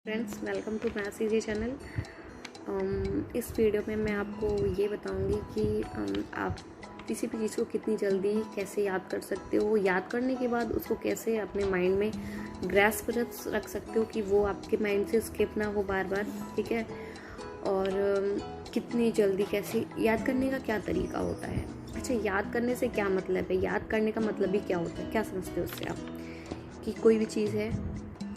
Friends, welcome to maths easy channel. इस video में मैं आपको ये बताऊंगी कि आप किसी भी चीज़ को कितनी जल्दी कैसे याद कर सकते हो, याद करने के बाद उसको कैसे अपने माइंड में ग्रैस्प रख सकते हो कि वो आपके माइंड से स्किप ना हो बार बार, ठीक है। और कितनी जल्दी कैसे याद करने का क्या तरीका होता है। अच्छा, याद करने से क्या मतलब है, याद करने का मतलब ही क्या होता है, क्या समझते हो उससे आप? कि कोई भी चीज़ है,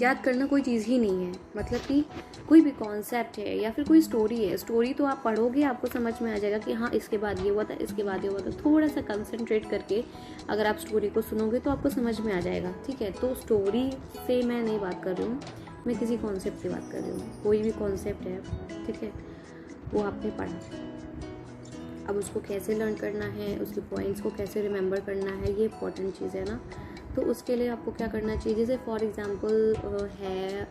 याद करना कोई चीज़ ही नहीं है, मतलब कि कोई भी कॉन्सेप्ट है या फिर कोई स्टोरी है, स्टोरी तो आप पढ़ोगे आपको समझ में आ जाएगा कि हाँ इसके बाद ये हुआ था, इसके बाद ये हुआ था। थोड़ा सा कंसंट्रेट करके अगर आप स्टोरी को सुनोगे तो आपको समझ में आ जाएगा, ठीक है। तो स्टोरी से मैं नहीं बात कर रही हूँ, मैं किसी कॉन्सेप्ट की बात कर रही हूँ। कोई भी कॉन्सेप्ट है, ठीक है, वो आपने पढ़ा, अब उसको कैसे लर्न करना है, उसके पॉइंट्स को कैसे रिमेंबर करना है, ये इंपॉर्टेंट चीज़ है ना। तो उसके लिए आपको क्या करना चाहिए, जैसे फॉर एग्जांपल है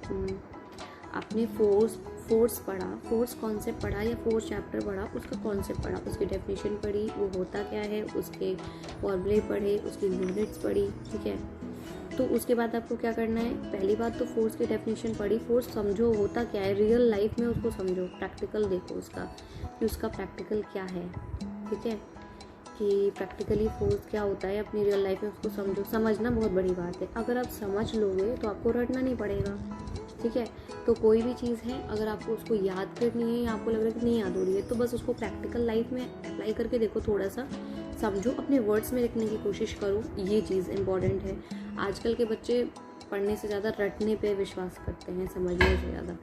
आपने फोर्स पढ़ा, फोर्स कॉन्सेप्ट पढ़ा या फोर्स चैप्टर पढ़ा, उसका कॉन्सेप्ट पढ़ा, उसकी डेफिनेशन पढ़ी, वो होता क्या है, उसके फॉर्मूले पढ़े, उसकी यूनिट्स पढ़ी, ठीक है। तो उसके बाद आपको क्या करना है, पहली बात तो फोर्स की डेफिनेशन पढ़ी, फोर्स समझो होता क्या है, रियल लाइफ में उसको समझो, प्रैक्टिकल देखो उसका कि उसका प्रैक्टिकल क्या है, ठीक है, कि प्रैक्टिकली फोर्स क्या होता है अपनी रियल लाइफ में, उसको समझो। समझना बहुत बड़ी बात है, अगर आप समझ लोगे तो आपको रटना नहीं पड़ेगा, ठीक है। तो कोई भी चीज़ है, अगर आपको उसको याद करनी है या आपको लग रहा है कि नहीं याद हो रही है, तो बस उसको प्रैक्टिकल लाइफ में अप्लाई करके देखो, थोड़ा सा समझो, अपने वर्ड्स में लिखने की कोशिश करो, ये चीज़ इंपॉर्टेंट है। आजकल के बच्चे पढ़ने से ज़्यादा रटने पे विश्वास करते हैं, समझने से ज़्यादा।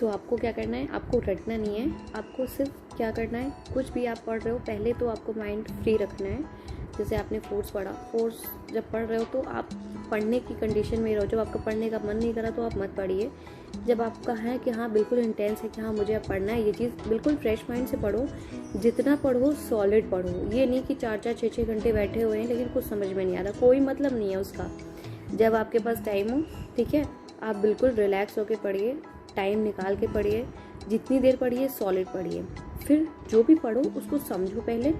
तो आपको क्या करना है, आपको रटना नहीं है, आपको सिर्फ क्या करना है, कुछ भी आप पढ़ रहे हो पहले तो आपको माइंड फ्री रखना है। जैसे आपने फोर्स पढ़ा, फोर्स जब पढ़ रहे हो तो आप पढ़ने की कंडीशन में रहो। जब आपका पढ़ने का मन नहीं करा तो आप मत पढ़िए। जब आपका है कि हाँ बिल्कुल इंटेंस है कि हाँ मुझे अब पढ़ना है, ये चीज़ बिल्कुल फ्रेश माइंड से पढ़ो। जितना पढ़ो सॉलिड पढ़ो, ये नहीं कि 4-4 6-6 घंटे बैठे हुए हैं लेकिन कुछ समझ में नहीं आ रहा, कोई मतलब नहीं है उसका। जब आपके पास टाइम हो, ठीक है, आप बिल्कुल रिलैक्स होकर पढ़िए, टाइम निकाल के पढ़िए, जितनी देर पढ़िए सॉलिड पढ़िए। फिर जो भी पढ़ो उसको समझो पहले,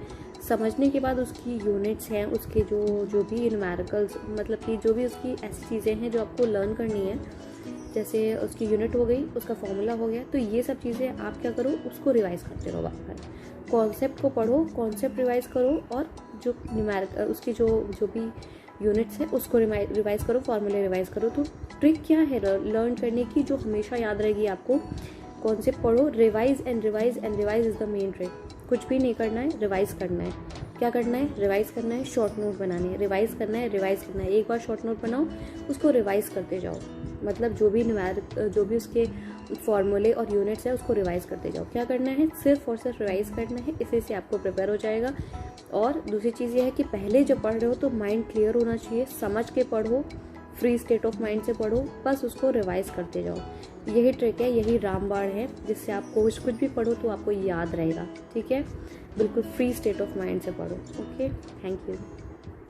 समझने के बाद उसकी यूनिट्स हैं, उसके जो भी न्यूमेरिकल्स, मतलब कि जो भी उसकी ऐसी चीज़ें हैं जो आपको लर्न करनी है, जैसे उसकी यूनिट हो गई, उसका फॉर्मूला हो गया, तो ये सब चीज़ें आप क्या करो, उसको रिवाइज करते रहो बार। कॉन्सेप्ट को पढ़ो, कॉन्सेप्ट रिवाइज करो, और जो न्यूमेरिकल उसकी जो भी यूनिट्स है उसको रिवाइज करो, फॉर्मूले रिवाइज करो। तो ट्रिक क्या है लर्न करने की, जो हमेशा याद रहेगी आपको, कॉन्सेप्ट पढ़ो, revise and revise and revise is the main trick. कुछ भी नहीं करना है, रिवाइज करना है। क्या करना है, रिवाइज करना है, शॉर्ट नोट बनानी है, रिवाइज करना है, रिवाइज करना है। एक बार शॉर्ट नोट बनाओ, उसको रिवाइज करते जाओ, मतलब जो भी उसके फॉर्मूले और यूनिट्स है उसको रिवाइज करते जाओ। क्या करना है, सिर्फ और सिर्फ रिवाइज करना है, इसी से आपको प्रिपेयर हो जाएगा। और दूसरी चीज़ ये है कि पहले जब पढ़ रहे हो तो माइंड क्लियर होना चाहिए, समझ के पढ़ो, फ्री स्टेट ऑफ माइंड से पढ़ो, बस उसको रिवाइज करते जाओ। यही ट्रिक है, यही रामबाण है, जिससे आपको कुछ भी पढ़ो तो आपको याद रहेगा, ठीक है। बिल्कुल फ्री स्टेट ऑफ माइंड से पढ़ो। Okay, thank you.